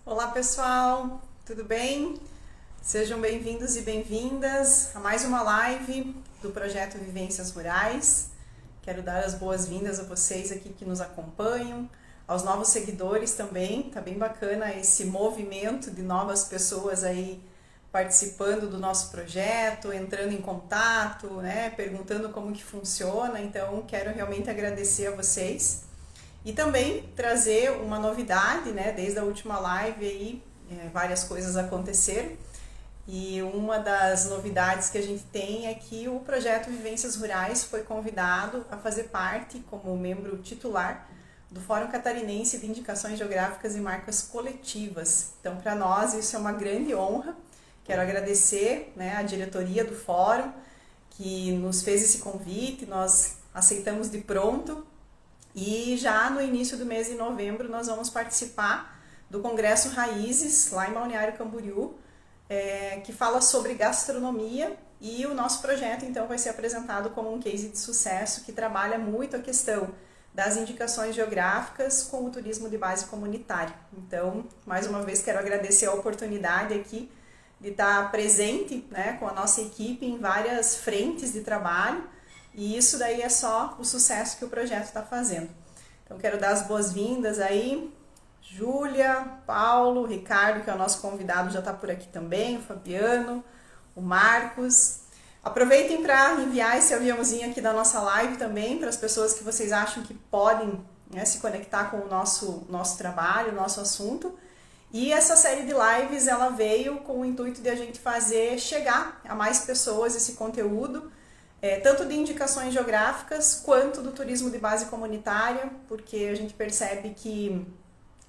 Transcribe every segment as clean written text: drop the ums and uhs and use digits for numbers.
Olá pessoal, tudo bem? Sejam bem-vindos e bem-vindas a mais uma live do projeto Vivências Rurais. Quero dar as boas-vindas a vocês aqui que nos acompanham, aos novos seguidores também. Tá bem bacana esse movimento de novas pessoas aí participando do nosso projeto, entrando em contato, né, perguntando como que funciona. Então, quero realmente agradecer a vocês. E também trazer uma novidade, né? Desde a última live aí, várias coisas aconteceram. E uma das novidades que a gente tem é que o projeto Vivências Rurais foi convidado a fazer parte, como membro titular, do Fórum Catarinense de Indicações Geográficas e Marcas Coletivas. Então, para nós, isso é uma grande honra. Quero agradecer, né, a diretoria do Fórum, que nos fez esse convite, nós aceitamos de pronto. E já no início do mês de novembro nós vamos participar do Congresso Raízes, lá em Balneário Camboriú, que fala sobre gastronomia, e o nosso projeto então vai ser apresentado como um case de sucesso que trabalha muito a questão das indicações geográficas com o turismo de base comunitária. Então, mais uma vez quero agradecer a oportunidade aqui de estar presente, né, com a nossa equipe em várias frentes de trabalho. E isso daí é só o sucesso que o projeto está fazendo. Então, quero dar as boas-vindas aí. Júlia, Paulo, Ricardo, que é o nosso convidado, já está por aqui também, o Fabiano, o Marcos. Aproveitem para enviar esse aviãozinho aqui da nossa live também para as pessoas que vocês acham que podem, né, se conectar com o nosso trabalho, o nosso assunto. E essa série de lives, ela veio com o intuito de a gente fazer chegar a mais pessoas esse conteúdo, tanto de indicações geográficas quanto do turismo de base comunitária, porque a gente percebe que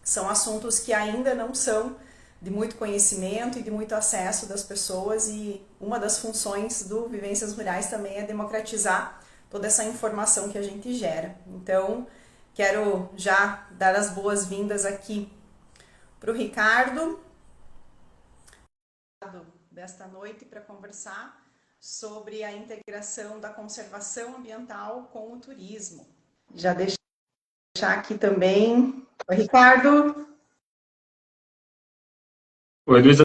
são assuntos que ainda não são de muito conhecimento e de muito acesso das pessoas, e uma das funções do Vivências Rurais também é democratizar toda essa informação que a gente gera. Então, quero já dar as boas-vindas aqui para o Ricardo desta noite para conversar sobre a integração da conservação ambiental com o turismo. Já deixar aqui também. Oi, Ricardo. Oi, Luísa,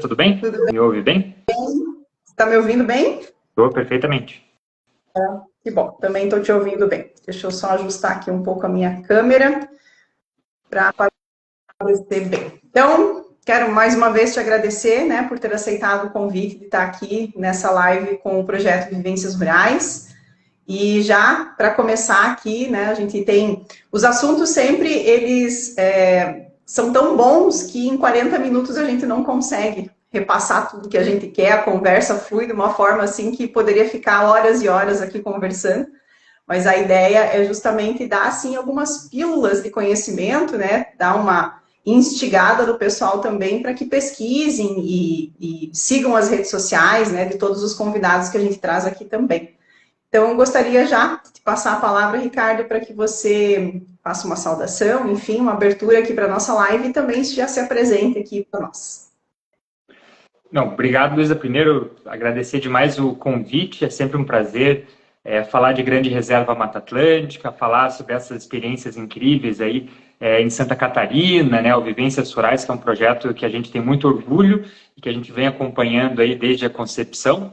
tudo bem? Tudo bem? Me ouve bem? Está me ouvindo bem? Estou perfeitamente. Que bom, também estou te ouvindo bem. Deixa eu só ajustar aqui um pouco a minha câmera para aparecer bem. Então, quero mais uma vez te agradecer, né, por ter aceitado o convite de estar aqui nessa live com o projeto Vivências Rurais. E já para começar aqui, né, a gente tem os assuntos sempre, eles são tão bons que em 40 minutos a gente não consegue repassar tudo que a gente quer, a conversa flui de uma forma assim que poderia ficar horas e horas aqui conversando. Mas a ideia é justamente dar assim algumas pílulas de conhecimento, né, dar uma instigada do pessoal também para que pesquisem e sigam as redes sociais, né, de todos os convidados que a gente traz aqui também. Então, eu gostaria já de passar a palavra, Ricardo, para que você faça uma saudação, enfim, uma abertura aqui para a nossa live e também já se apresente aqui para nós. Não, obrigado, Luísa. Primeiro, agradecer demais o convite. É sempre um prazer falar de Grande Reserva Mata Atlântica, falar sobre essas experiências incríveis aí em Santa Catarina, né, o Vivências Rurais, que é um projeto que a gente tem muito orgulho e que a gente vem acompanhando aí desde a concepção.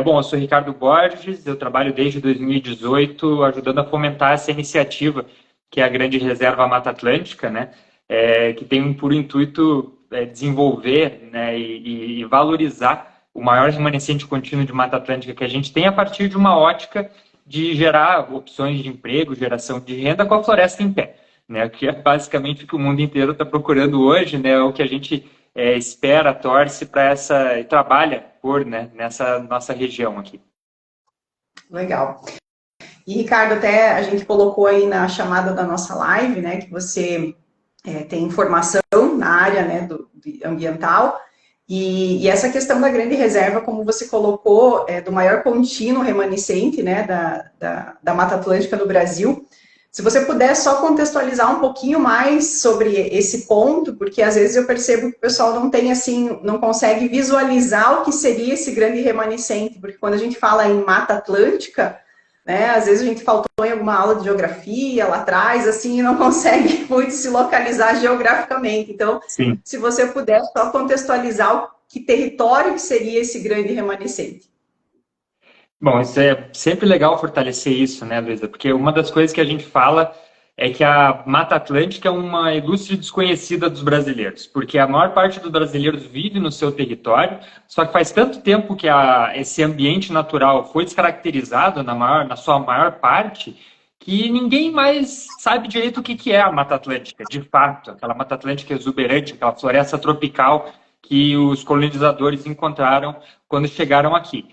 Bom, eu sou Ricardo Borges, eu trabalho desde 2018 ajudando a fomentar essa iniciativa, que é a Grande Reserva Mata Atlântica, né, que tem por intuito desenvolver, né, e valorizar o maior remanescente contínuo de Mata Atlântica que a gente tem a partir de uma ótica de gerar opções de emprego, geração de renda com a floresta em pé, né, que é basicamente o que o mundo inteiro está procurando hoje, né, o que a gente espera, torce para essa, e trabalha por, né, nessa nossa região aqui. Legal. E, Ricardo, até a gente colocou aí na chamada da nossa live, né, que você tem informação na área, né, do ambiental, e essa questão da grande reserva, como você colocou, do maior contínuo remanescente, né, da Mata Atlântica no Brasil. Se você puder só contextualizar um pouquinho mais sobre esse ponto, porque às vezes eu percebo que o pessoal não tem assim, não consegue visualizar o que seria esse grande remanescente, porque quando a gente fala em Mata Atlântica, né? Às vezes a gente faltou em alguma aula de geografia lá atrás, assim, e não consegue muito se localizar geograficamente. Então, Sim. se você puder só contextualizar que território que seria esse grande remanescente. Bom, isso é sempre legal fortalecer isso, né, Luísa? Porque uma das coisas que a gente fala é que a Mata Atlântica é uma ilustre desconhecida dos brasileiros, porque a maior parte dos brasileiros vive no seu território, só que faz tanto tempo que esse ambiente natural foi descaracterizado na sua maior parte, que ninguém mais sabe direito o que é a Mata Atlântica, de fato, aquela Mata Atlântica exuberante, aquela floresta tropical que os colonizadores encontraram quando chegaram aqui.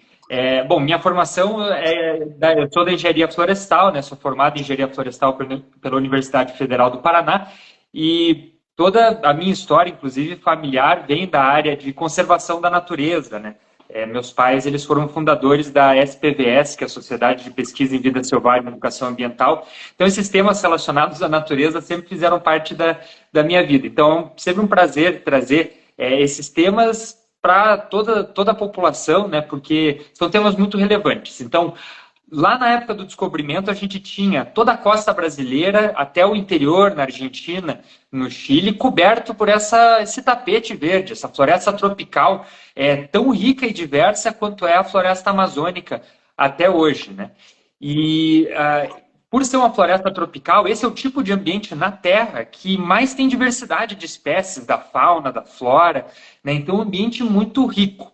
Bom, minha formação eu sou da engenharia florestal, né? Sou formado em engenharia florestal pela Universidade Federal do Paraná e toda a minha história, inclusive familiar, vem da área de conservação da natureza, né? Meus pais eles foram fundadores da SPVS, que é a Sociedade de Pesquisa em Vida Selvagem e Educação Ambiental. Então, esses temas relacionados à natureza sempre fizeram parte da minha vida. Então, é sempre um prazer trazer esses temas para toda a população, né? Porque são temas muito relevantes. Então, lá na época do descobrimento, a gente tinha toda a costa brasileira, até o interior, na Argentina, no Chile, coberto por esse tapete verde, essa floresta tropical, tão rica e diversa quanto é a floresta amazônica até hoje, né? E por ser uma floresta tropical, esse é o tipo de ambiente na Terra que mais tem diversidade de espécies, da fauna, da flora, né? Então, um ambiente muito rico,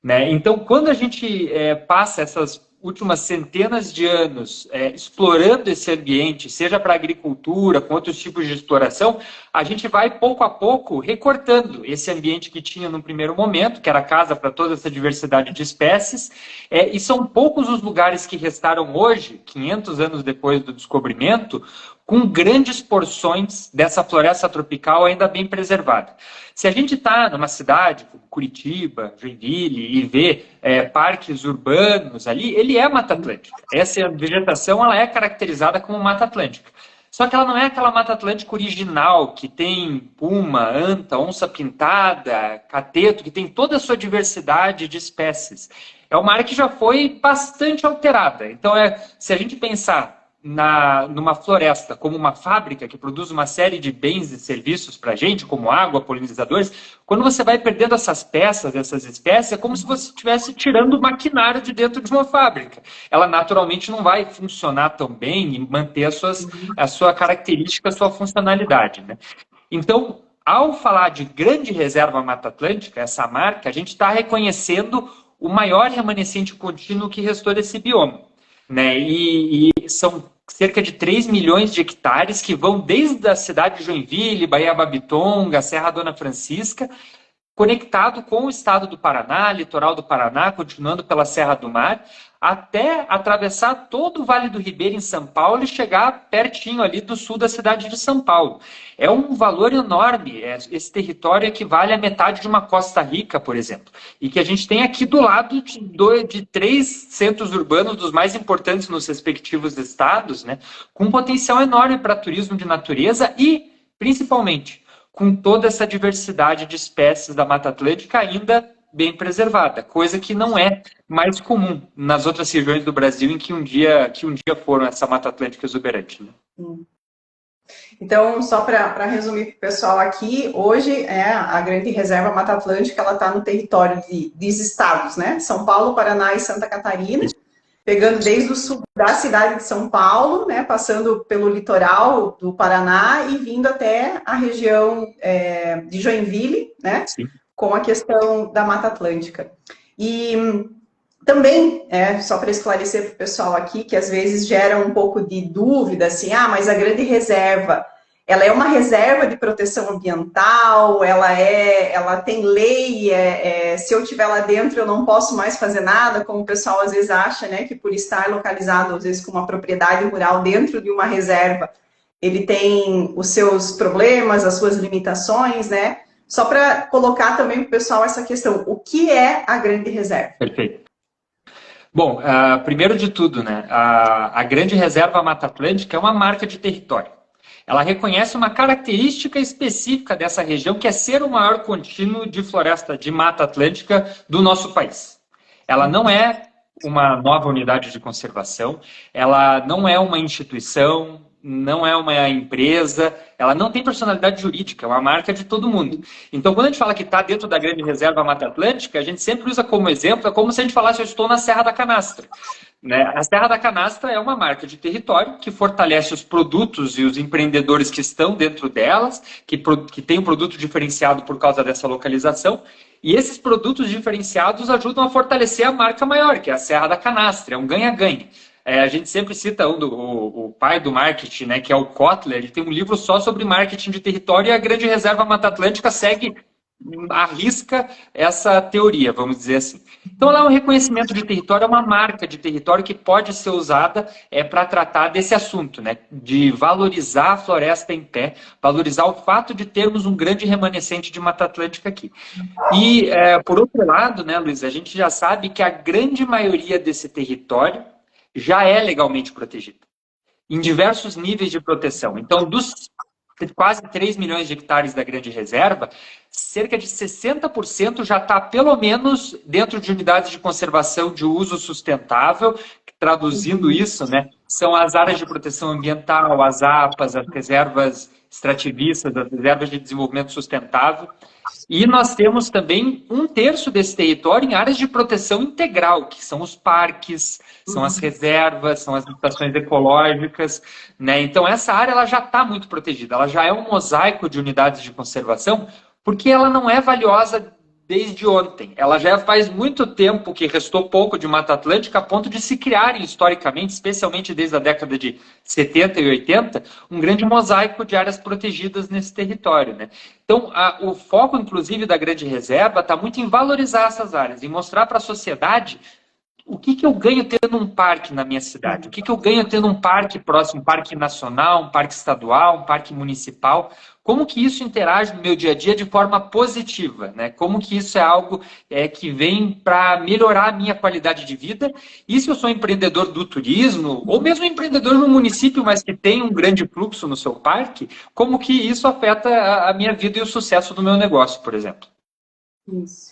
né? Então, quando a gente passa essas últimas centenas de anos explorando esse ambiente, seja para agricultura, com outros tipos de exploração, a gente vai pouco a pouco recortando esse ambiente que tinha no primeiro momento, que era casa para toda essa diversidade de espécies, e são poucos os lugares que restaram hoje, 500 anos depois do descobrimento, com grandes porções dessa floresta tropical ainda bem preservada. Se a gente está numa cidade como Curitiba, Joinville, e vê parques urbanos ali, ele é Mata Atlântica. Essa vegetação ela é caracterizada como Mata Atlântica. Só que ela não é aquela Mata Atlântica original, que tem puma, anta, onça-pintada, cateto, que tem toda a sua diversidade de espécies. É uma área que já foi bastante alterada. Então, se a gente pensar numa floresta como uma fábrica que produz uma série de bens e serviços para a gente, como água, polinizadores, quando você vai perdendo essas peças, essas espécies, é como se você estivesse tirando o maquinário de dentro de uma fábrica. Ela naturalmente não vai funcionar tão bem e manter a sua característica, a sua funcionalidade, né? Então, ao falar de grande reserva Mata Atlântica, essa marca, a gente está reconhecendo o maior remanescente contínuo que restou desse bioma, né? E são cerca de 3 milhões de hectares que vão desde a cidade de Joinville, Baía Babitonga, Serra Dona Francisca, conectado com o estado do Paraná, litoral do Paraná, continuando pela Serra do Mar, até atravessar todo o Vale do Ribeira em São Paulo e chegar pertinho ali do sul da cidade de São Paulo. É um valor enorme, esse território equivale à metade de uma Costa Rica, por exemplo, e que a gente tem aqui do lado de 3 centros urbanos dos mais importantes nos respectivos estados, né, com um potencial enorme para turismo de natureza e, principalmente, com toda essa diversidade de espécies da Mata Atlântica ainda bem preservada, coisa que não é mais comum nas outras regiões do Brasil em que um dia foram essa Mata Atlântica exuberante, né? Então, só para resumir para o pessoal aqui, hoje a Grande Reserva Mata Atlântica ela está no território de estados, né? São Paulo, Paraná e Santa Catarina, pegando desde o sul da cidade de São Paulo, né? Passando pelo litoral do Paraná e vindo até a região de Joinville, né? Sim. Com a questão da Mata Atlântica. E também, só para esclarecer para o pessoal aqui, que às vezes gera um pouco de dúvida, assim, mas a Grande Reserva, ela é uma reserva de proteção ambiental, ela tem lei, se eu estiver lá dentro eu não posso mais fazer nada, como o pessoal às vezes acha, né, que por estar localizado, às vezes, com uma propriedade rural dentro de uma reserva, ele tem os seus problemas, as suas limitações, né? Só para colocar também para o pessoal essa questão, o que é a Grande Reserva? Perfeito. Bom, primeiro de tudo, né, a Grande Reserva Mata Atlântica é uma marca de território. Ela reconhece uma característica específica dessa região, que é ser o maior contínuo de floresta de Mata Atlântica do nosso país. Ela não é uma nova unidade de conservação, ela não é uma instituição, não é uma empresa, ela não tem personalidade jurídica, é uma marca de todo mundo. Então, quando a gente fala que está dentro da Grande Reserva Mata Atlântica, a gente sempre usa como exemplo, é como se a gente falasse, eu estou na Serra da Canastra. Né? A Serra da Canastra é uma marca de território que fortalece os produtos e os empreendedores que estão dentro delas, que tem um produto diferenciado por causa dessa localização, e esses produtos diferenciados ajudam a fortalecer a marca maior, que é a Serra da Canastra, é um ganha-ganha. A gente sempre cita o pai do marketing, né, que é o Kotler, ele tem um livro só sobre marketing de território e a Grande Reserva Mata Atlântica segue à risca essa teoria, vamos dizer assim. Então, ela é um reconhecimento de território, é uma marca de território que pode ser usada para tratar desse assunto, né, de valorizar a floresta em pé, valorizar o fato de termos um grande remanescente de Mata Atlântica aqui. E, por outro lado, né, Luiz, a gente já sabe que a grande maioria desse território já é legalmente protegida, em diversos níveis de proteção. Então, dos quase 3 milhões de hectares da Grande Reserva, cerca de 60% já está, pelo menos, dentro de unidades de conservação de uso sustentável. Traduzindo isso, né, são as áreas de proteção ambiental, as APAs, as reservas extrativistas, as reservas de desenvolvimento sustentável. E nós temos também 1/3 desse território em áreas de proteção integral, que são os parques, são as reservas, são as estações ecológicas, né? Então, essa área ela já está muito protegida, ela já é um mosaico de unidades de conservação, porque ela não é valiosa desde ontem. Ela já faz muito tempo que restou pouco de Mata Atlântica a ponto de se criarem historicamente, especialmente desde a década de 70 e 80, um grande mosaico de áreas protegidas nesse território, né? Então, o foco, inclusive, da Grande Reserva está muito em valorizar essas áreas, em mostrar para a sociedade o que eu ganho tendo um parque na minha cidade, o que eu ganho tendo um parque próximo, um parque nacional, um parque estadual, um parque municipal, como que isso interage no meu dia a dia de forma positiva, né? Como que isso é algo que vem para melhorar a minha qualidade de vida. E se eu sou empreendedor do turismo, ou mesmo empreendedor no município, mas que tem um grande fluxo no seu parque, como que isso afeta a minha vida e o sucesso do meu negócio, por exemplo. Isso.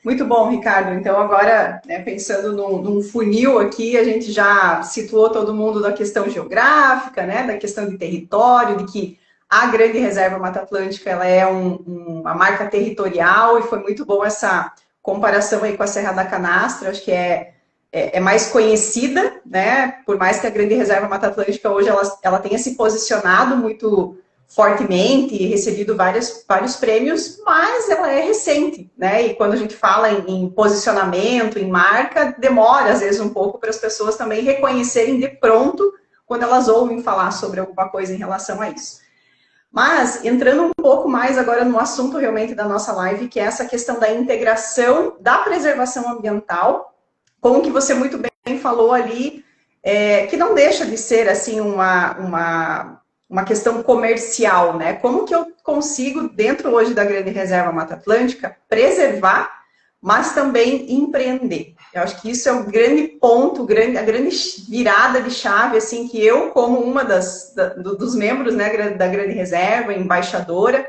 Muito bom, Ricardo. Então, agora, né, pensando num funil aqui, a gente já situou todo mundo da questão geográfica, né, da questão de território, de que a Grande Reserva Mata Atlântica ela é uma marca territorial, e foi muito bom essa comparação aí com a Serra da Canastra. Acho que é mais conhecida, né, por mais que a Grande Reserva Mata Atlântica hoje ela tenha se posicionado muito fortemente e recebido vários prêmios, mas ela é recente, né? E quando a gente fala em posicionamento, em marca, demora às vezes um pouco para as pessoas também reconhecerem de pronto quando elas ouvem falar sobre alguma coisa em relação a isso. Mas, entrando um pouco mais agora no assunto realmente da nossa live, que é essa questão da integração da preservação ambiental, como que você muito bem falou ali, que não deixa de ser assim uma questão comercial, né? Como que eu consigo, dentro hoje da Grande Reserva Mata Atlântica, preservar, mas também empreender? Eu acho que isso é um grande ponto, a grande virada de chave, assim, que eu, como uma dos membros, né, da Grande Reserva, embaixadora,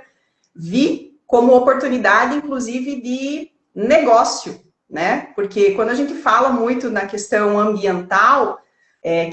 vi como oportunidade, inclusive, de negócio, né? Porque quando a gente fala muito na questão ambiental,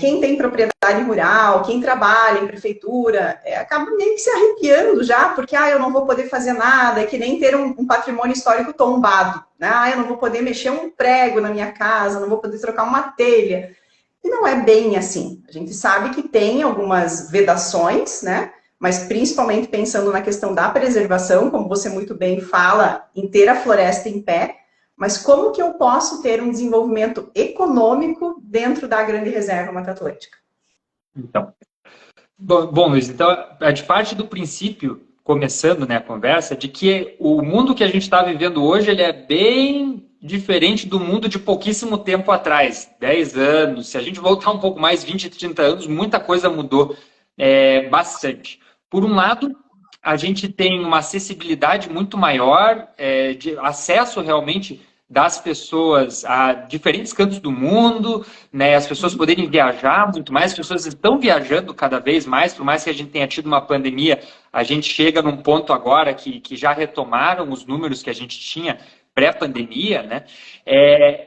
quem tem propriedade rural, quem trabalha em prefeitura, acaba meio que se arrepiando já, porque eu não vou poder fazer nada, é que nem ter um patrimônio histórico tombado, né? Eu não vou poder mexer um prego na minha casa, não vou poder trocar uma telha. E não é bem assim. A gente sabe que tem algumas vedações, né? Mas principalmente pensando na questão da preservação, como você muito bem fala, em ter a floresta em pé. Mas como que eu posso ter um desenvolvimento econômico dentro da Grande Reserva Mata Atlântica? Então, bom, Luiz, então a gente parte do princípio, começando, né, a conversa, de que o mundo que a gente está vivendo hoje ele é bem diferente do mundo de pouquíssimo tempo atrás, 10 anos. Se a gente voltar um pouco mais, 20, 30 anos, muita coisa mudou bastante. Por um lado, a gente tem uma acessibilidade muito maior, de acesso realmente das pessoas a diferentes cantos do mundo, né? As pessoas poderem viajar muito mais, as pessoas estão viajando cada vez mais, por mais que a gente tenha tido uma pandemia, a gente chega num ponto agora que já retomaram os números que a gente tinha pré-pandemia, né?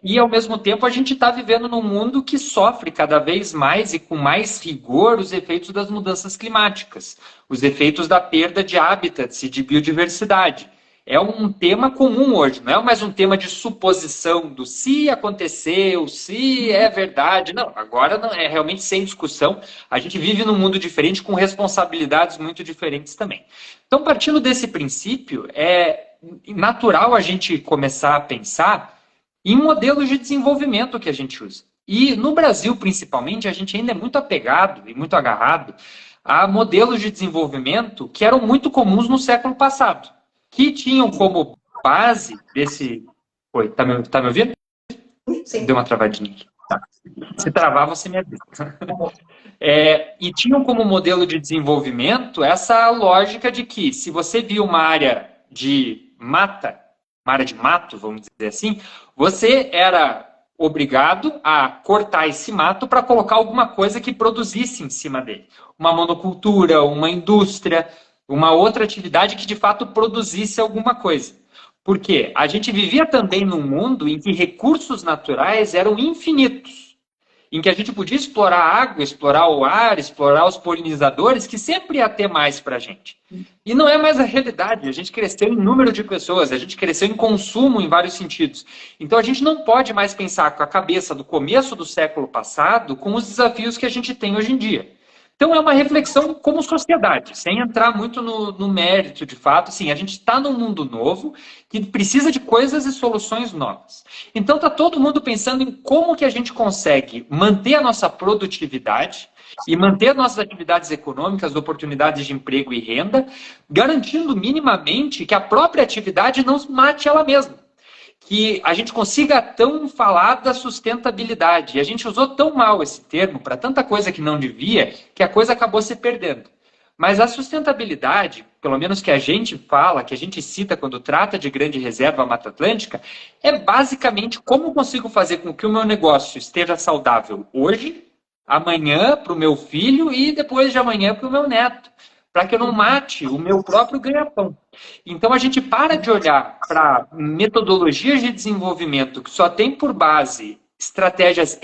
E ao mesmo tempo a gente está vivendo num mundo que sofre cada vez mais e com mais rigor os efeitos das mudanças climáticas, os efeitos da perda de hábitats e de biodiversidade. É um tema comum hoje, não é mais um tema de suposição do se aconteceu, se é verdade. Não, agora não é realmente sem discussão. A gente vive num mundo diferente com responsabilidades muito diferentes também. Então, partindo desse princípio, é natural a gente começar a pensar em modelos de desenvolvimento que a gente usa. E no Brasil, principalmente, a gente ainda é muito apegado e muito agarrado a modelos de desenvolvimento que eram muito comuns no século passado, que tinham como base desse... Oi, tá me ouvindo? Sim. Deu uma travadinha aqui. Tá. Se travar, você me avisa. E tinham como modelo de desenvolvimento essa lógica de que se você viu uma área de mata, uma área de mato, vamos dizer assim, você era obrigado a cortar esse mato para colocar alguma coisa que produzisse em cima dele. Uma monocultura, uma indústria, uma outra atividade que de fato produzisse alguma coisa. Por quê? A gente vivia também num mundo em que recursos naturais eram infinitos, em que a gente podia explorar a água, explorar o ar, explorar os polinizadores, que sempre ia ter mais para a gente. E não é mais a realidade. A gente cresceu em número de pessoas, a gente cresceu em consumo em vários sentidos. Então a gente não pode mais pensar com a cabeça do começo do século passado com os desafios que a gente tem hoje em dia. Então é uma reflexão como sociedade, sem entrar muito no mérito de fato. Assim, a gente está num mundo novo que precisa de coisas e soluções novas. Então está todo mundo pensando em como que a gente consegue manter a nossa produtividade e manter as nossas atividades econômicas, oportunidades de emprego e renda, garantindo minimamente que a própria atividade não mate ela mesma. Que a gente consiga tão falar da sustentabilidade. E a gente usou tão mal esse termo para tanta coisa que não devia, que a coisa acabou se perdendo. Mas a sustentabilidade, pelo menos que a gente fala, que a gente cita quando trata de grande reserva Mata Atlântica, é basicamente como eu consigo fazer com que o meu negócio esteja saudável hoje, amanhã para o meu filho e depois de amanhã para o meu neto, para que eu não mate o meu próprio ganha-pão. Então a gente para de olhar para metodologias de desenvolvimento que só tem por base estratégias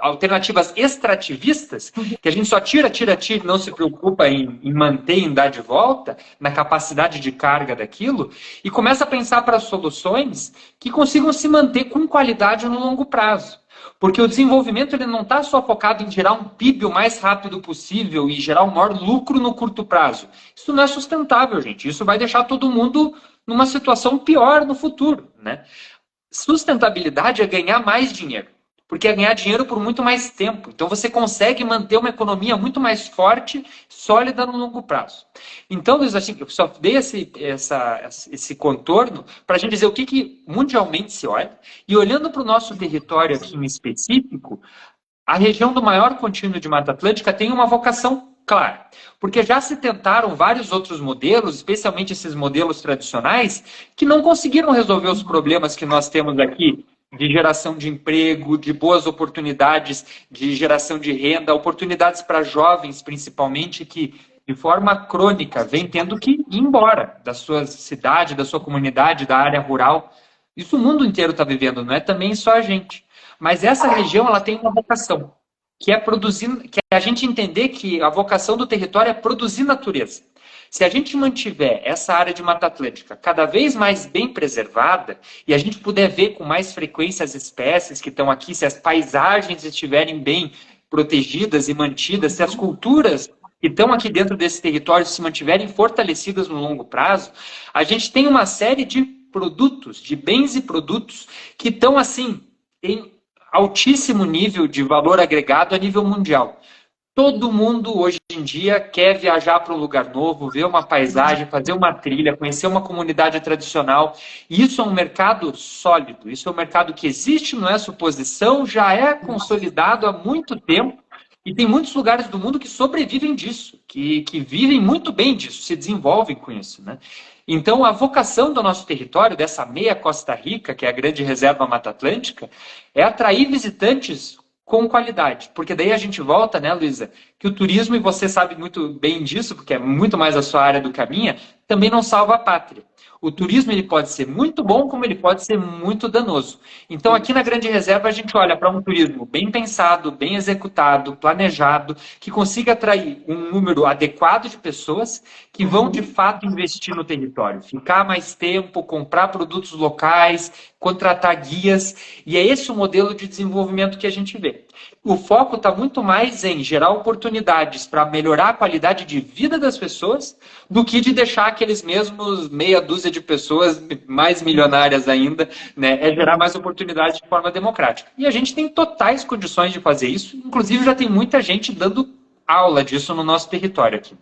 alternativas extrativistas, que a gente só tira e não se preocupa em manter, em dar de volta, na capacidade de carga daquilo, e começa a pensar para soluções que consigam se manter com qualidade no longo prazo. Porque o desenvolvimento ele não está só focado em gerar um PIB o mais rápido possível e gerar o maior lucro no curto prazo. Isso não é sustentável, gente. Isso vai deixar todo mundo numa situação pior no futuro, né? Sustentabilidade é ganhar mais dinheiro. Porque é ganhar dinheiro por muito mais tempo. Então você consegue manter uma economia muito mais forte, sólida no longo prazo. Então, Luiz, assim, eu só dei esse contorno para a gente dizer o que mundialmente se olha. E olhando para o nosso território aqui em específico, a região do maior contínuo de Mata Atlântica tem uma vocação clara. Porque já se tentaram vários outros modelos, especialmente esses modelos tradicionais, que não conseguiram resolver os problemas que nós temos aqui de geração de emprego, de boas oportunidades, de geração de renda, oportunidades para jovens, principalmente, que de forma crônica vem tendo que ir embora da sua cidade, da sua comunidade, da área rural. Isso o mundo inteiro está vivendo, não é também só a gente. Mas essa região ela tem uma vocação, que é produzir, que é a gente entender que a vocação do território é produzir natureza. Se a gente mantiver essa área de Mata Atlântica cada vez mais bem preservada e a gente puder ver com mais frequência as espécies que estão aqui, se as paisagens estiverem bem protegidas e mantidas, se as culturas que estão aqui dentro desse território se mantiverem fortalecidas no longo prazo, a gente tem uma série de produtos, de bens e produtos que estão assim em altíssimo nível de valor agregado a nível mundial. Todo mundo hoje em dia quer viajar para um lugar novo, ver uma paisagem, fazer uma trilha, conhecer uma comunidade tradicional. E isso é um mercado sólido, isso é um mercado que existe, não é suposição, já é consolidado há muito tempo. E tem muitos lugares do mundo que sobrevivem disso, que vivem muito bem disso, se desenvolvem com isso, né? Então, a vocação do nosso território, dessa meia Costa Rica, que é a grande reserva Mata Atlântica, é atrair visitantes com qualidade. Porque daí a gente volta, né, Luísa, que o turismo, e você sabe muito bem disso, porque é muito mais a sua área do que a minha, também não salva a pátria. O turismo ele pode ser muito bom, como ele pode ser muito danoso. Então, aqui na Grande Reserva, a gente olha para um turismo bem pensado, bem executado, planejado, que consiga atrair um número adequado de pessoas que vão, de fato, investir no território, ficar mais tempo, comprar produtos locais, contratar guias. E é esse o modelo de desenvolvimento que a gente vê. O foco está muito mais em gerar oportunidades para melhorar a qualidade de vida das pessoas do que de deixar aqueles mesmos meia dúzia de pessoas mais milionárias ainda, né? É gerar mais oportunidades de forma democrática. E a gente tem totais condições de fazer isso, inclusive já tem muita gente dando aula disso no nosso território aqui.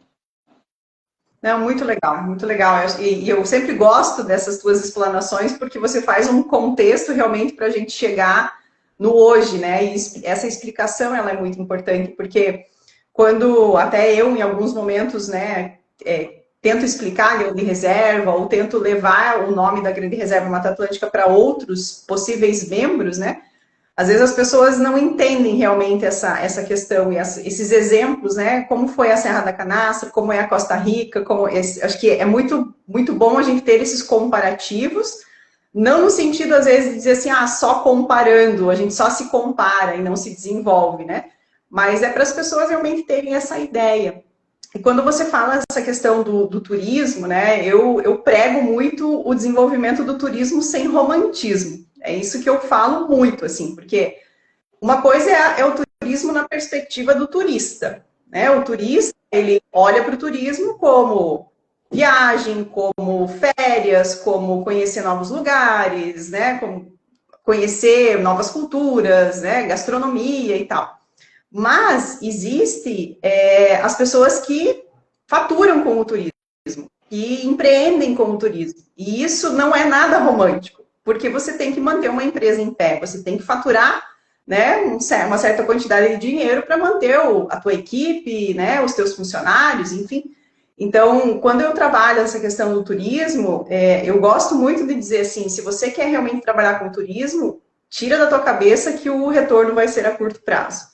Não, muito legal, muito legal. E eu sempre gosto dessas tuas explanações porque você faz um contexto realmente para a gente chegar no hoje, né? E essa explicação ela é muito importante porque quando até eu em alguns momentos, né, tento explicar a Grande Reserva ou tento levar o nome da Grande Reserva Mata Atlântica para outros possíveis membros, né? Às vezes as pessoas não entendem realmente essa questão e esses exemplos, né? Como foi a Serra da Canastra, como é a Costa Rica, acho que é muito, muito bom a gente ter esses comparativos, não no sentido, às vezes, de dizer assim, só comparando, a gente só se compara e não se desenvolve, né? Mas é para as pessoas realmente terem essa ideia. E quando você fala essa questão do turismo, né? Eu prego muito o desenvolvimento do turismo sem romantismo. É isso que eu falo muito, assim, porque uma coisa é o turismo na perspectiva do turista, né? O turista, ele olha para o turismo como viagem, como férias, como conhecer novos lugares, né? Como conhecer novas culturas, né? Gastronomia e tal. Mas existe as pessoas que faturam com o turismo, que empreendem com o turismo. E isso não é nada romântico, porque você tem que manter uma empresa em pé, você tem que faturar, né, uma certa quantidade de dinheiro para manter a tua equipe, né, os teus funcionários, enfim. Então, quando eu trabalho essa questão do turismo, eu gosto muito de dizer assim, se você quer realmente trabalhar com turismo, tira da tua cabeça que o retorno vai ser a curto prazo.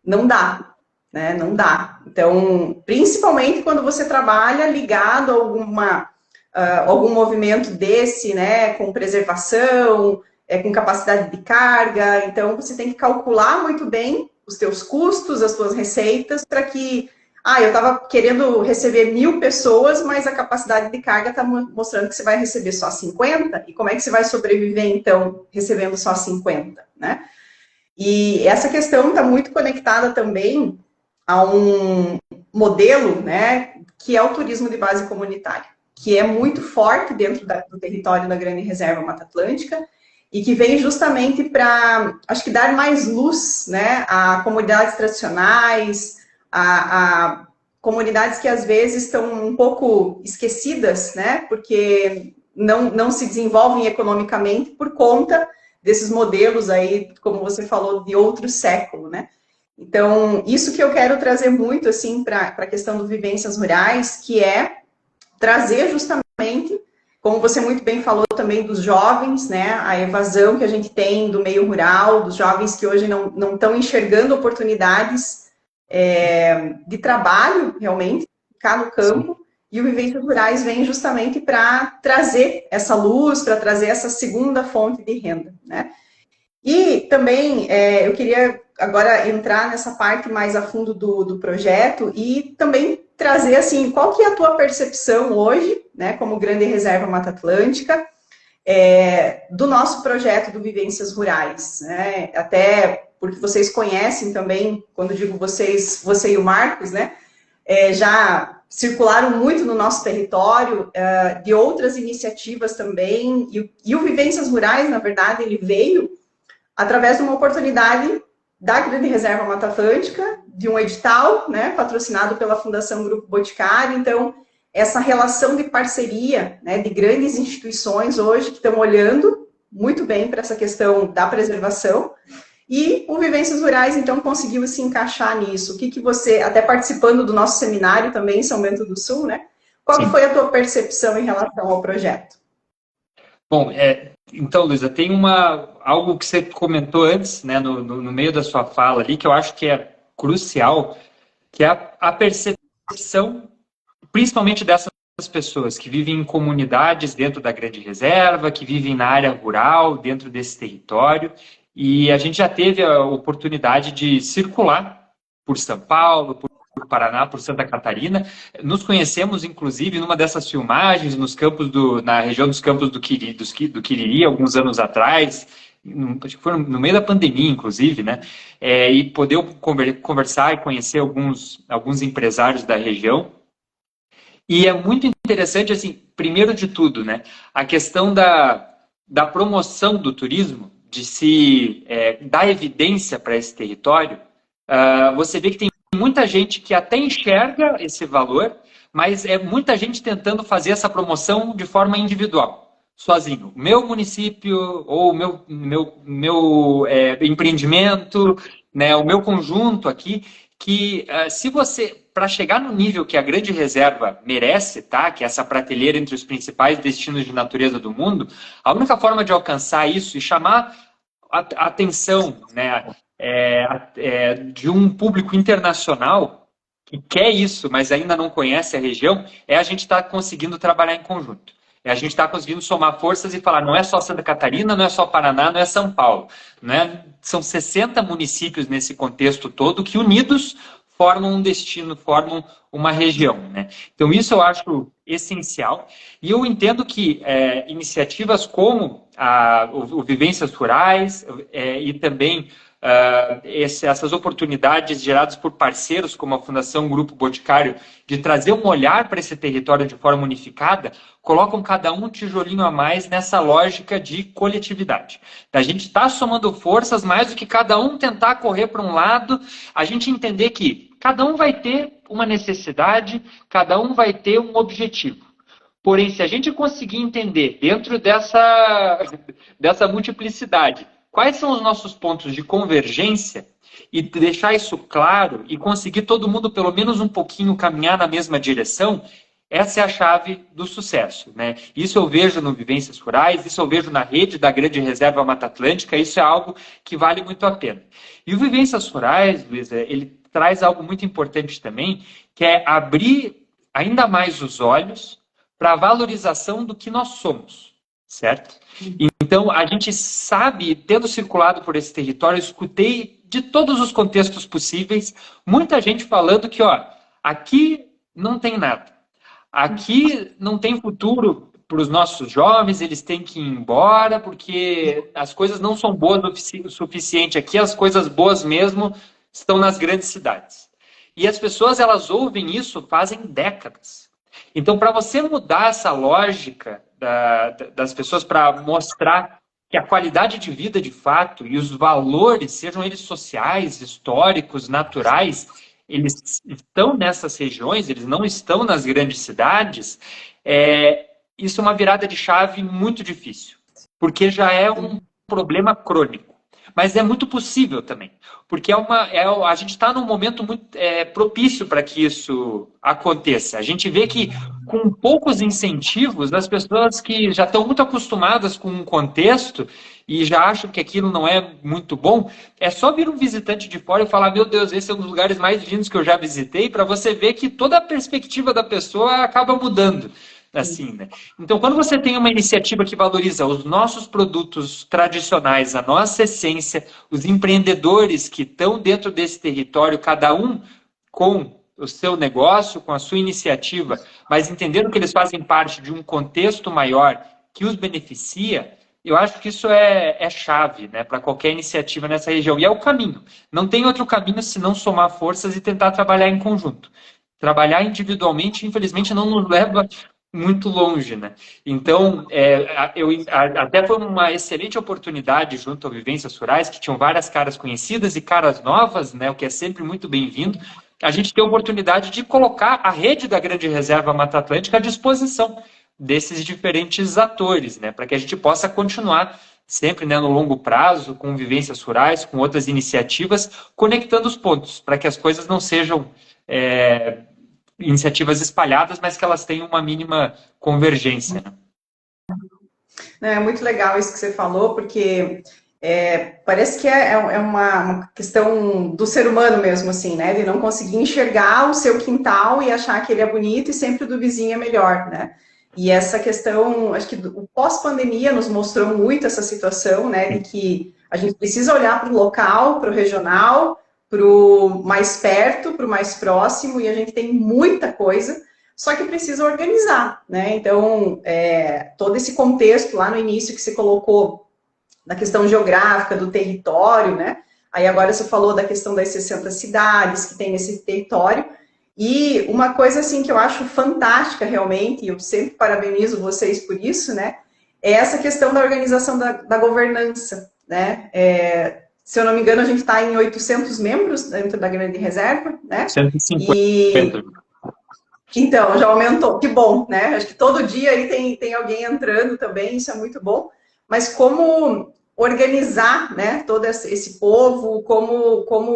Não dá, né? Não dá. Então, principalmente quando você trabalha ligado a algum movimento desse, né? Com preservação, com capacidade de carga. Então, você tem que calcular muito bem os teus custos, as tuas receitas, para que... eu estava querendo receber 1.000 pessoas, mas a capacidade de carga está mostrando que você vai receber só 50. E como é que você vai sobreviver, então, recebendo só 50, né? E essa questão está muito conectada também a um modelo, né, que é o turismo de base comunitária, que é muito forte dentro do território da Grande Reserva Mata Atlântica e que vem justamente para, acho que, dar mais luz, né, a comunidades tradicionais, a comunidades que às vezes estão um pouco esquecidas, né, porque não se desenvolvem economicamente por conta desses modelos aí, como você falou, de outro século, né? Então, isso que eu quero trazer muito, assim, para a questão do Vivências Rurais, que é trazer justamente, como você muito bem falou também dos jovens, né? A evasão que a gente tem do meio rural, dos jovens que hoje não estão enxergando oportunidades de trabalho, realmente, ficar no campo. Sim. E o Vivências Rurais vem justamente para trazer essa luz, para trazer essa segunda fonte de renda, né? E também eu queria agora entrar nessa parte mais a fundo do projeto e também trazer, assim, qual que é a tua percepção hoje, né, como Grande Reserva Mata Atlântica, do nosso projeto do Vivências Rurais, né? Até porque vocês conhecem também, quando digo vocês, você e o Marcos, né, já circularam muito no nosso território, de outras iniciativas também, e o Vivências Rurais, na verdade, ele veio através de uma oportunidade da Grande Reserva Mata Atlântica, de um edital, né, patrocinado pela Fundação Grupo Boticário. Então, essa relação de parceria, né, de grandes instituições hoje que estão olhando muito bem para essa questão da preservação. E o Vivências Rurais, então, conseguiu se encaixar nisso. O que você, até participando do nosso seminário também em São Bento do Sul, né? Qual que foi a tua percepção em relação ao projeto? Bom, então, Luísa, tem algo que você comentou antes, né, no meio da sua fala ali, que eu acho que é crucial, que é a percepção, principalmente dessas pessoas que vivem em comunidades dentro da Grande Reserva, que vivem na área rural, dentro desse território, e a gente já teve a oportunidade de circular por São Paulo, por Paraná, por Santa Catarina. Nos conhecemos, inclusive, numa dessas filmagens na região dos Campos do Quiriri, alguns anos atrás, acho que foi no meio da pandemia, inclusive, né? E poder conversar e conhecer alguns empresários da região. E é muito interessante, assim, primeiro de tudo, né, a questão da promoção do turismo, de se dar evidência para esse território. Você vê que tem muita gente que até enxerga esse valor, mas é muita gente tentando fazer essa promoção de forma individual, sozinho. O meu município, ou o meu empreendimento, né, o meu conjunto aqui, que se você, para chegar no nível que a Grande Reserva merece, tá? Que é essa prateleira entre os principais destinos de natureza do mundo, a única forma de alcançar isso e chamar a atenção, né, de um público internacional que quer isso, mas ainda não conhece a região, é a gente estar conseguindo trabalhar em conjunto. É a gente estar conseguindo somar forças e falar, não é só Santa Catarina, não é só Paraná, não é São Paulo. Não é? São 60 municípios nesse contexto todo que, unidos, formam um destino, formam uma região. Né? Então, isso eu acho essencial. E eu entendo que iniciativas como o Vivências Rurais e também essas oportunidades geradas por parceiros como a Fundação Grupo Boticário de trazer um olhar para esse território de forma unificada, colocam cada um tijolinho a mais nessa lógica de coletividade. A gente está somando forças mais do que cada um tentar correr para um lado, a gente entender que cada um vai ter uma necessidade, cada um vai ter um objetivo. Porém, se a gente conseguir entender dentro dessa multiplicidade quais são os nossos pontos de convergência e deixar isso claro e conseguir todo mundo pelo menos um pouquinho caminhar na mesma direção, essa é a chave do sucesso. Né? Isso eu vejo no Vivências Rurais, isso eu vejo na rede da Grande Reserva Mata Atlântica, isso é algo que vale muito a pena. E o Vivências Rurais, Luísa, ele traz algo muito importante também, que é abrir ainda mais os olhos para a valorização do que nós somos. Certo? Então, a gente sabe, tendo circulado por esse território, eu escutei de todos os contextos possíveis, muita gente falando que, ó, aqui não tem nada. Aqui não tem futuro para os nossos jovens, eles têm que ir embora, porque as coisas não são boas o suficiente aqui, as coisas boas mesmo estão nas grandes cidades. E as pessoas, elas ouvem isso fazem décadas. Então, para você mudar essa lógica das pessoas, para mostrar que a qualidade de vida, de fato, e os valores, sejam eles sociais, históricos, naturais, eles estão nessas regiões, eles não estão nas grandes cidades, isso é uma virada de chave muito difícil, porque já é um problema crônico. Mas é muito possível também, porque a gente está num momento muito propício para que isso aconteça. A gente vê que com poucos incentivos, as pessoas que já estão muito acostumadas com um contexto e já acham que aquilo não é muito bom, é só vir um visitante de fora e falar, meu Deus, esse é um dos lugares mais lindos que eu já visitei, para você ver que toda a perspectiva da pessoa acaba mudando. Assim, né? Então, quando você tem uma iniciativa que valoriza os nossos produtos tradicionais, a nossa essência, os empreendedores que estão dentro desse território, cada um com o seu negócio, com a sua iniciativa, mas entendendo que eles fazem parte de um contexto maior que os beneficia, eu acho que isso é chave, né, para qualquer iniciativa nessa região. E é o caminho. Não tem outro caminho senão somar forças e tentar trabalhar em conjunto. Trabalhar individualmente, infelizmente, não nos leva muito longe, né? Então, até foi uma excelente oportunidade junto ao Vivências Rurais, que tinham várias caras conhecidas e caras novas, né? O que é sempre muito bem-vindo. A gente tem a oportunidade de colocar a rede da Grande Reserva Mata Atlântica à disposição desses diferentes atores, né? Para que a gente possa continuar sempre, né, no longo prazo, com Vivências Rurais, com outras iniciativas, conectando os pontos, para que as coisas não sejam iniciativas espalhadas, mas que elas tenham uma mínima convergência. É muito legal isso que você falou, porque Parece que é uma questão do ser humano mesmo, assim, né? De não conseguir enxergar o seu quintal e achar que ele é bonito e sempre o do vizinho é melhor, né? E essa questão, acho que o pós-pandemia nos mostrou muito essa situação, né? De que a gente precisa olhar para o local, para o regional, para o mais perto, para o mais próximo, e a gente tem muita coisa, só que precisa organizar, né? Então, todo esse contexto lá no início que você colocou da questão geográfica, do território, né? Aí agora você falou da questão das 60 cidades que tem nesse território. E uma coisa assim que eu acho fantástica realmente, e eu sempre parabenizo vocês por isso, né? É essa questão da organização da governança, né? Se eu não me engano, a gente está em 800 membros dentro da Grande Reserva, né? 150. E então, já aumentou, que bom, né? Acho que todo dia aí tem alguém entrando também, isso é muito bom. Mas como organizar, né, todo esse povo,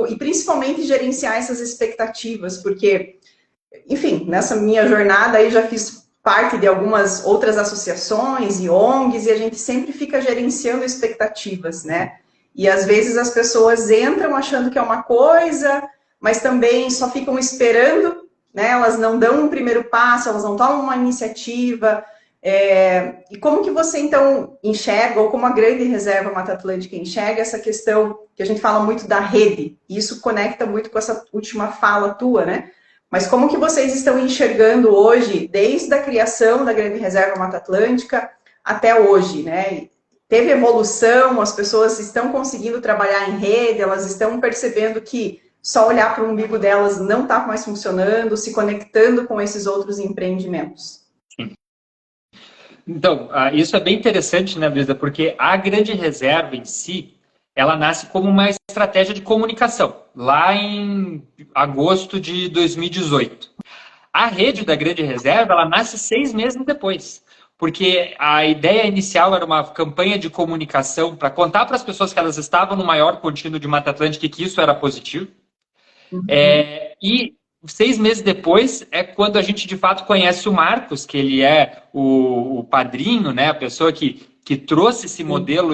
e principalmente gerenciar essas expectativas, porque, enfim, nessa minha jornada aí já fiz parte de algumas outras associações e ONGs e a gente sempre fica gerenciando expectativas, né? E às vezes as pessoas entram achando que é uma coisa, mas também só ficam esperando, né? Elas não dão um primeiro passo, elas não tomam uma iniciativa. E como que você, então, enxerga, ou como a Grande Reserva Mata Atlântica enxerga essa questão que a gente fala muito da rede, e isso conecta muito com essa última fala tua, né? Mas como que vocês estão enxergando hoje, desde a criação da Grande Reserva Mata Atlântica até hoje, né? Teve evolução, as pessoas estão conseguindo trabalhar em rede, elas estão percebendo que só olhar para o umbigo delas não está mais funcionando, se conectando com esses outros empreendimentos. Então, isso é bem interessante, né, Luísa? Porque a Grande Reserva em si, ela nasce como uma estratégia de comunicação, lá em agosto de 2018. A rede da Grande Reserva, ela nasce 6 meses depois, porque a ideia inicial era uma campanha de comunicação para contar para as pessoas que elas estavam no maior contínuo de Mata Atlântica e que isso era positivo. E 6 meses depois é quando a gente de fato conhece o Marcos, que ele é o padrinho, né, a pessoa que trouxe esse modelo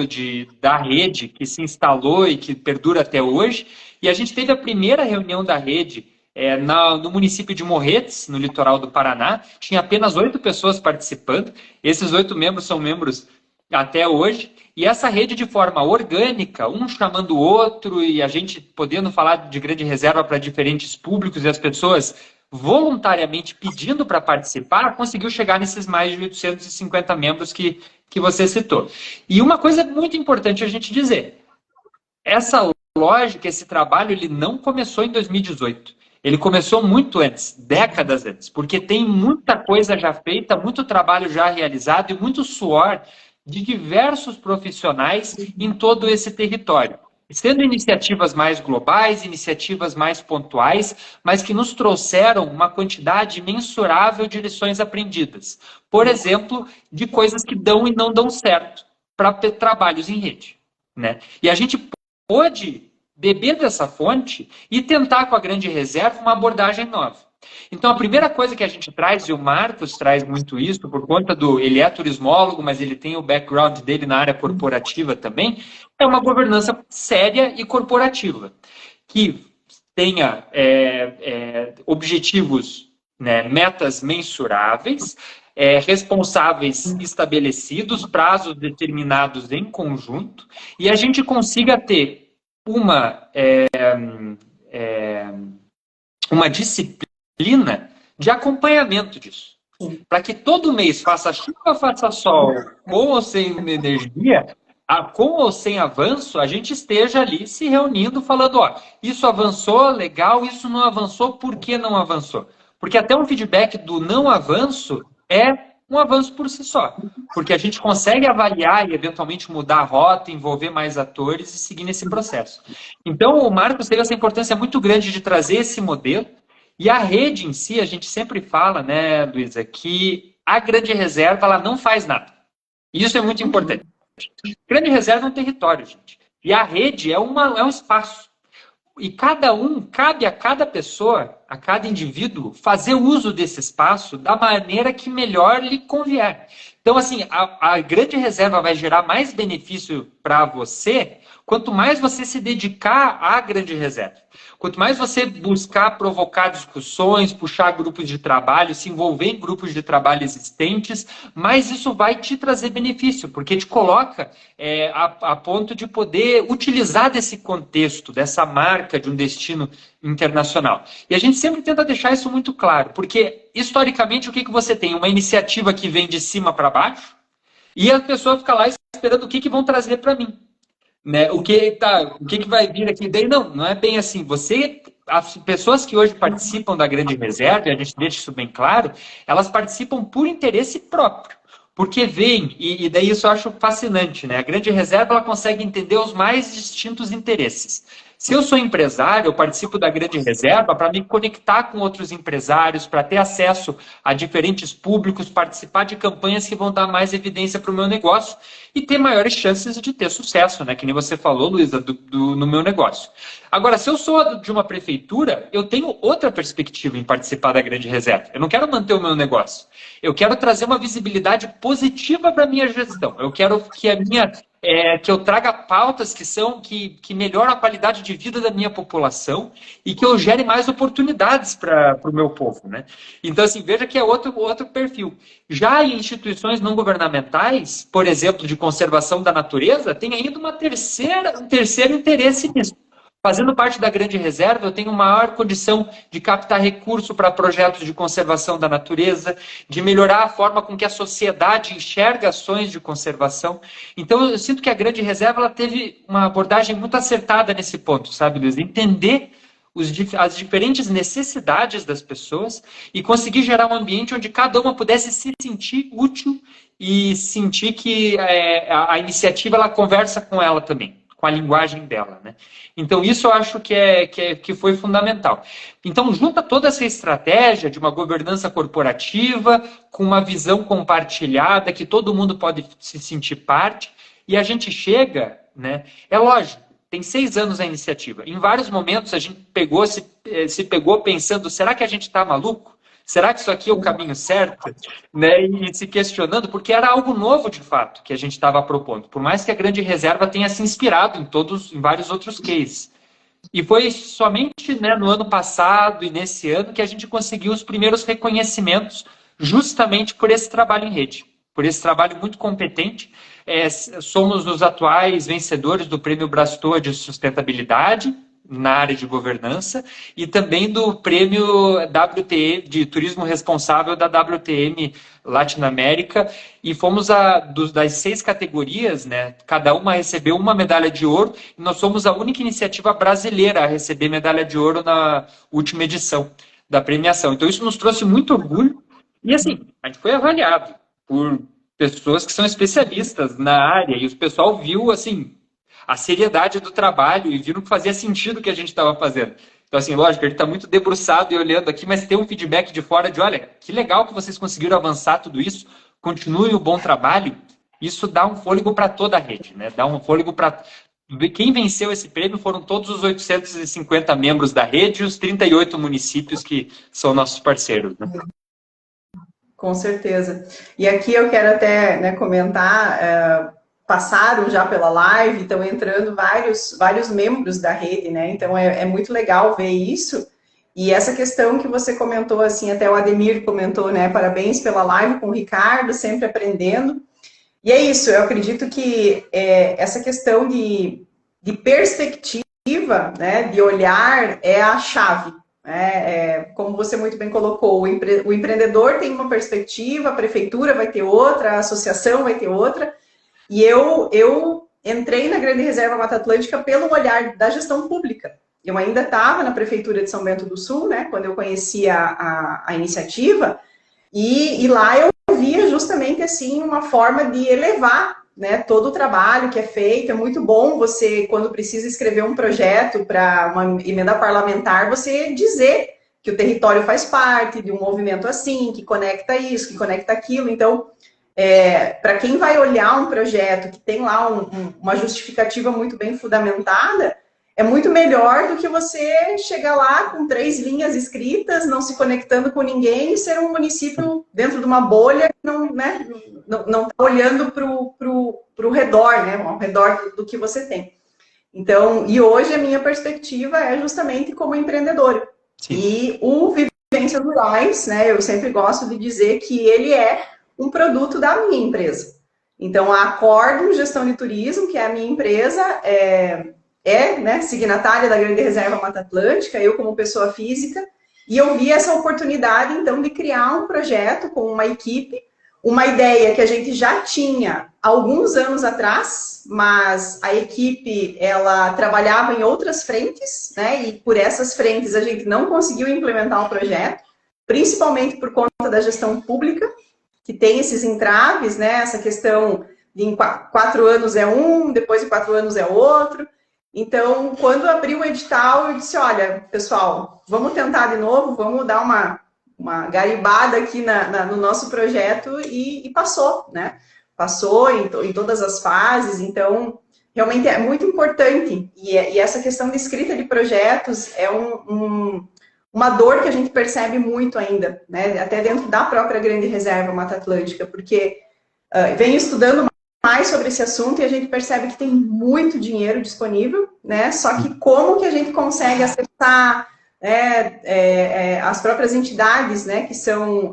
da rede, que se instalou e que perdura até hoje. E a gente teve a primeira reunião da rede no município de Morretes, no litoral do Paraná. Tinha apenas 8 pessoas participando. Esses 8 membros são membros até hoje. E essa rede de forma orgânica, um chamando o outro, e a gente podendo falar de Grande Reserva para diferentes públicos, e as pessoas voluntariamente pedindo para participar, conseguiu chegar nesses mais de 850 membros que você citou. E uma coisa muito importante a gente dizer, essa lógica, esse trabalho, ele não começou em 2018. Ele começou muito antes, décadas antes, porque tem muita coisa já feita, muito trabalho já realizado e muito suor de diversos profissionais em todo esse território. Sendo iniciativas mais globais, iniciativas mais pontuais, mas que nos trouxeram uma quantidade mensurável de lições aprendidas. Por exemplo, de coisas que dão e não dão certo para trabalhos em rede, né? E a gente pôde beber dessa fonte e tentar com a Grande Reserva uma abordagem nova. Então, a primeira coisa que a gente traz, e o Marcos traz muito isso, por conta ele é turismólogo, mas ele tem o background dele na área corporativa também, é uma governança séria e corporativa, que tenha objetivos, né, metas mensuráveis, responsáveis estabelecidos, prazos determinados em conjunto, e a gente consiga ter uma disciplina de acompanhamento disso. Para que todo mês, faça chuva, faça sol, com ou sem energia, com ou sem avanço, a gente esteja ali se reunindo, falando, ó, isso avançou, legal, isso não avançou, por que não avançou? Porque até um feedback do não avanço é um avanço por si só. Porque a gente consegue avaliar e eventualmente mudar a rota, envolver mais atores e seguir nesse processo. Então, o Marcos teve essa importância muito grande de trazer esse modelo. E a rede em si, a gente sempre fala, né, Luísa, que a Grande Reserva ela não faz nada. E isso é muito importante. Grande Reserva é um território, gente. E a rede é um espaço. E cabe a cada pessoa, a cada indivíduo, fazer uso desse espaço da maneira que melhor lhe convier. Então, assim, a grande reserva vai gerar mais benefício para você quanto mais você se dedicar à grande reserva. Quanto mais você buscar provocar discussões, puxar grupos de trabalho, se envolver em grupos de trabalho existentes, mais isso vai te trazer benefício, porque te coloca a ponto de poder utilizar desse contexto, dessa marca de um destino internacional. E a gente sempre tenta deixar isso muito claro, porque historicamente o que você tem? Uma iniciativa que vem de cima para baixo e a pessoa fica lá esperando o que vão trazer para mim. Né? O que vai vir aqui? Daí não é bem assim. As pessoas que hoje participam da grande reserva, e a gente deixa isso bem claro, elas participam por interesse próprio. Porque vem, e daí isso eu acho fascinante, né? A grande reserva ela consegue entender os mais distintos interesses. Se eu sou empresário, eu participo da grande reserva para me conectar com outros empresários, para ter acesso a diferentes públicos, participar de campanhas que vão dar mais evidência para o meu negócio e ter maiores chances de ter sucesso, né? Que nem você falou, Luísa, no meu negócio. Agora, se eu sou de uma prefeitura, eu tenho outra perspectiva em participar da grande reserva. Eu não quero manter o meu negócio. Eu quero trazer uma visibilidade positiva para a minha gestão. Eu quero que que eu traga pautas que melhoram a qualidade de vida da minha população e que eu gere mais oportunidades para o meu povo, né? Então, assim, veja que é outro perfil. Já em instituições não governamentais, por exemplo, de conservação da natureza, tem ainda um terceiro interesse nisso. Fazendo parte da grande reserva, eu tenho maior condição de captar recurso para projetos de conservação da natureza, de melhorar a forma com que a sociedade enxerga ações de conservação. Então, eu sinto que a grande reserva ela teve uma abordagem muito acertada nesse ponto, sabe, Luiz? Entender as diferentes necessidades das pessoas e conseguir gerar um ambiente onde cada uma pudesse se sentir útil e sentir que a iniciativa ela conversa com ela também, com a linguagem dela, né? Então, isso eu acho que foi fundamental. Então, junta toda essa estratégia de uma governança corporativa, com uma visão compartilhada, que todo mundo pode se sentir parte, e a gente chega, né? É lógico, tem 6 anos a iniciativa. Em vários momentos, a gente se pegou pensando, será que a gente está maluco? Será que isso aqui é o caminho certo? Né? E se questionando, porque era algo novo de fato que a gente estava propondo. Por mais que a grande reserva tenha se inspirado em vários outros cases. E foi somente, né, no ano passado e nesse ano que a gente conseguiu os primeiros reconhecimentos justamente por esse trabalho em rede. Por esse trabalho muito competente. Somos os atuais vencedores do Prêmio Brastoa de Sustentabilidade, na área de governança, e também do prêmio WTM, de turismo responsável da WTM Latinoamérica, e fomos das 6 categorias, né, cada uma recebeu uma medalha de ouro, e nós somos a única iniciativa brasileira a receber medalha de ouro na última edição da premiação. Então isso nos trouxe muito orgulho, e assim, a gente foi avaliado por pessoas que são especialistas na área, e o pessoal viu, assim, a seriedade do trabalho e viram que fazia sentido o que a gente estava fazendo. Então, assim, lógico, a gente está muito debruçado e olhando aqui, mas tem um feedback de fora de, olha, que legal que vocês conseguiram avançar tudo isso, continuem o bom trabalho. Isso dá um fôlego para toda a rede, né? Dá um fôlego para... Quem venceu esse prêmio foram todos os 850 membros da rede e os 38 municípios que são nossos parceiros, né? Com certeza. E aqui eu quero até, né, comentar... passaram já pela live, estão entrando vários membros da rede, né? Então é muito legal ver isso. E essa questão que você comentou, assim, até o Ademir comentou, né? Parabéns pela live com o Ricardo, sempre aprendendo. E é isso, eu acredito que essa questão de perspectiva, né? De olhar é a chave. Como você muito bem colocou, o empreendedor tem uma perspectiva, a prefeitura vai ter outra, a associação vai ter outra. E eu entrei na Grande Reserva Mata Atlântica pelo olhar da gestão pública. Eu ainda estava na Prefeitura de São Bento do Sul, né, quando eu conheci a iniciativa, e lá eu via justamente assim uma forma de elevar, né, todo o trabalho que é feito. É muito bom você, quando precisa escrever um projeto para uma emenda parlamentar, você dizer que o território faz parte de um movimento assim, que conecta isso, que conecta aquilo. Então, para quem vai olhar um projeto que tem lá uma justificativa muito bem fundamentada, é muito melhor do que você chegar lá com 3 linhas escritas, não se conectando com ninguém e ser um município dentro de uma bolha que não, né, não tá olhando para o redor, né, ao redor do que você tem. Então, e hoje a minha perspectiva é justamente como empreendedora. Sim. E o Vivências Rurais, né, eu sempre gosto de dizer que ele é um produto da minha empresa. Então, a Acordum Gestão de Turismo, que é a minha empresa, né, signatária da Grande Reserva Mata Atlântica, eu como pessoa física, e eu vi essa oportunidade, então, de criar um projeto com uma equipe, uma ideia que a gente já tinha alguns anos atrás, mas a equipe, ela trabalhava em outras frentes, né, e por essas frentes a gente não conseguiu implementar o projeto, principalmente por conta da gestão pública, que tem esses entraves, né, essa questão de em 4 anos é um, depois de 4 anos é outro. Então, quando abriu o edital, eu disse, olha, pessoal, vamos tentar de novo, vamos dar uma garibada aqui no nosso projeto e passou, né? Passou em todas as fases, então, realmente é muito importante. E essa questão de escrita de projetos é uma dor que a gente percebe muito ainda, né? Até dentro da própria Grande Reserva Mata Atlântica, porque venho estudando mais sobre esse assunto e a gente percebe que tem muito dinheiro disponível, né? Só que como que a gente consegue acessar as próprias entidades, né? Que são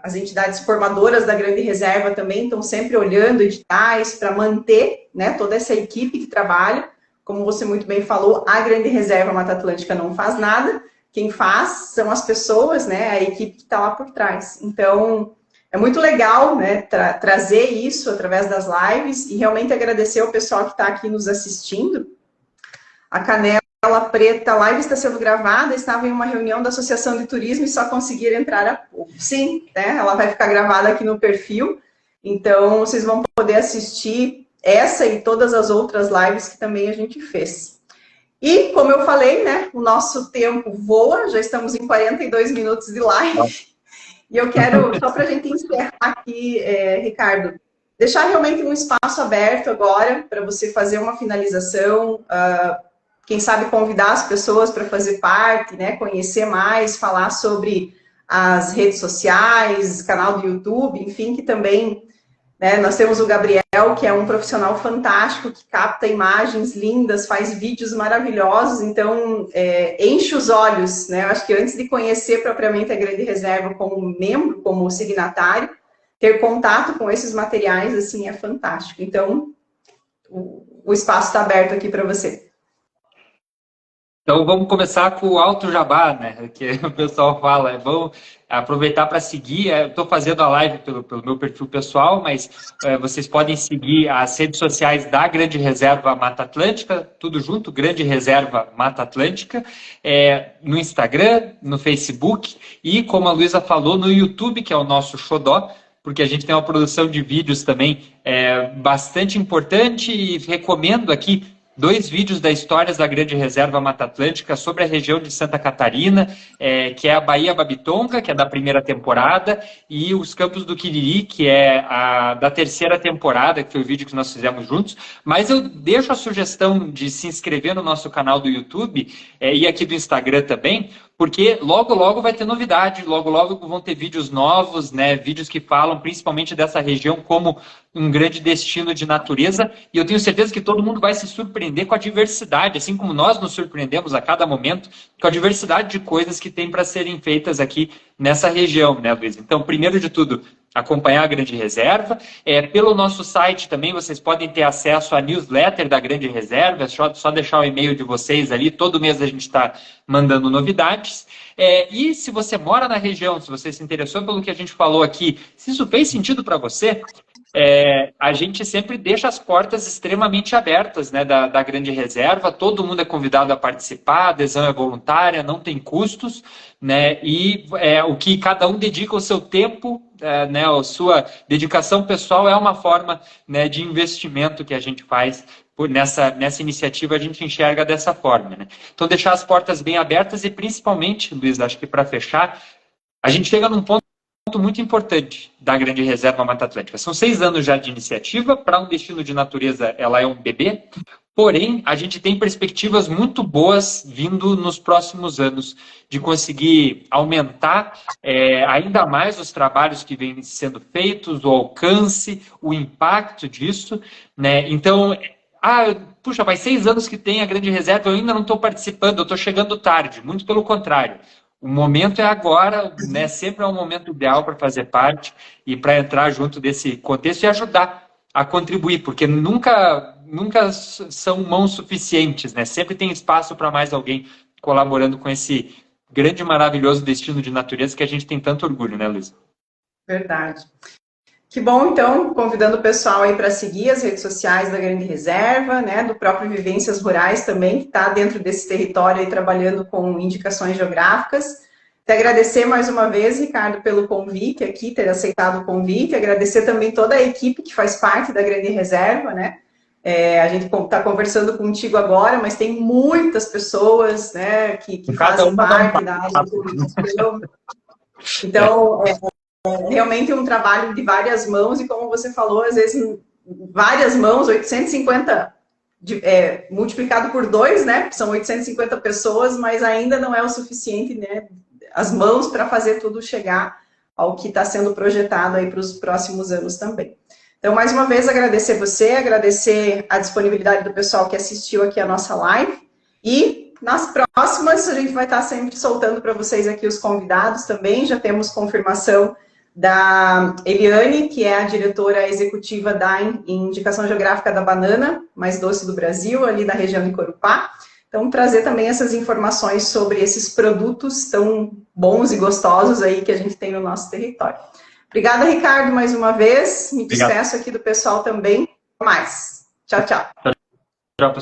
as entidades formadoras da Grande Reserva também estão sempre olhando editais para manter, né, toda essa equipe que trabalha. Como você muito bem falou, a Grande Reserva Mata Atlântica não faz nada. Quem faz são as pessoas, né? A equipe que está lá por trás. Então, é muito legal, né, trazer isso através das lives e realmente agradecer ao pessoal que está aqui nos assistindo. A Canela Preta, a live está sendo gravada, estava em uma reunião da Associação de Turismo e só conseguiram entrar há pouco. Sim, né, ela vai ficar gravada aqui no perfil, então vocês vão poder assistir essa e todas as outras lives que também a gente fez. E, como eu falei, né, o nosso tempo voa, já estamos em 42 minutos de live. E eu quero, só para a gente encerrar aqui, Ricardo, deixar realmente um espaço aberto agora para você fazer uma finalização, quem sabe convidar as pessoas para fazer parte, né, conhecer mais, falar sobre as redes sociais, canal do YouTube, enfim, que também, né, nós temos o Gabriel, que é um profissional fantástico, que capta imagens lindas, faz vídeos maravilhosos, então enche os olhos, né? Eu acho que antes de conhecer propriamente a Grande Reserva como membro, como signatário, ter contato com esses materiais, assim, é fantástico. Então, o espaço está aberto aqui para você. Então vamos começar com o Alto Jabá, né? Que o pessoal fala, vamos aproveitar para seguir. Eu estou fazendo a live pelo meu perfil pessoal, mas vocês podem seguir as redes sociais da Grande Reserva Mata Atlântica, tudo junto, Grande Reserva Mata Atlântica, no Instagram, no Facebook e, como a Luísa falou, no YouTube, que é o nosso xodó, porque a gente tem uma produção de vídeos também bastante importante e recomendo aqui 2 vídeos da Histórias da Grande Reserva Mata Atlântica sobre a região de Santa Catarina, que é a Baía Babitonga, que é da primeira temporada, e os Campos do Quiriri, que é da terceira temporada, que foi o vídeo que nós fizemos juntos. Mas eu deixo a sugestão de se inscrever no nosso canal do YouTube e aqui do Instagram também, porque logo, logo vai ter novidade, logo, logo vão ter vídeos novos, né? Vídeos que falam principalmente dessa região como um grande destino de natureza, e eu tenho certeza que todo mundo vai se surpreender com a diversidade, assim como nós nos surpreendemos a cada momento, com a diversidade de coisas que tem para serem feitas aqui nessa região, né, Luiz? Então, primeiro de tudo, acompanhar a Grande Reserva. Pelo nosso site também vocês podem ter acesso à newsletter da Grande Reserva, é só deixar o e-mail de vocês ali, todo mês a gente está mandando novidades. E se você mora na região, se você se interessou pelo que a gente falou aqui, se isso fez sentido para você, a gente sempre deixa as portas extremamente abertas, né, da Grande Reserva, todo mundo é convidado a participar, a adesão é voluntária, não tem custos, né, e o que cada um dedica o seu tempo, né, a sua dedicação pessoal é uma forma, né, de investimento que a gente faz nessa iniciativa, a gente enxerga dessa forma, né? Então deixar as portas bem abertas e principalmente, Luiz, acho que para fechar, a gente chega num ponto muito importante da Grande Reserva Mata Atlântica. São 6 anos já de iniciativa, para um destino de natureza ela é um bebê, Porém, a gente tem perspectivas muito boas vindo nos próximos anos de conseguir aumentar ainda mais os trabalhos que vêm sendo feitos, o alcance, o impacto disso, né? Então, puxa, faz 6 anos que tem a grande reserva, eu ainda não estou participando, eu estou chegando tarde. Muito pelo contrário. O momento é agora, né? Sempre é um momento ideal para fazer parte e para entrar junto desse contexto e ajudar a contribuir, porque nunca são mãos suficientes, né? Sempre tem espaço para mais alguém colaborando com esse grande e maravilhoso destino de natureza que a gente tem tanto orgulho, né, Luísa? Verdade. Que bom, então, convidando o pessoal aí para seguir as redes sociais da Grande Reserva, né, do próprio Vivências Rurais também, que está dentro desse território aí trabalhando com indicações geográficas. Te agradecer mais uma vez, Ricardo, pelo convite aqui, ter aceitado o convite, agradecer também toda a equipe que faz parte da Grande Reserva, né? A gente está conversando contigo agora, mas tem muitas pessoas, né, que fazem parte da área de comunicação. Então, realmente um trabalho de várias mãos, e como você falou, às vezes várias mãos, 850 multiplicado por 2, né? São 850 pessoas, mas ainda não é o suficiente, né? As mãos para fazer tudo chegar ao que está sendo projetado aí para os próximos anos também. Então, mais uma vez, agradecer você, agradecer a disponibilidade do pessoal que assistiu aqui a nossa live, e nas próximas a gente vai estar sempre soltando para vocês aqui os convidados também. Já temos confirmação da Eliane, que é a diretora executiva da Indicação Geográfica da Banana Mais Doce do Brasil, ali da região de Corupá. Então, trazer também essas informações sobre esses produtos tão bons e gostosos aí que a gente tem no nosso território. Obrigada, Ricardo, mais uma vez. Me despeço aqui do pessoal também. Até mais. Tchau, tchau. Tchau, pessoal.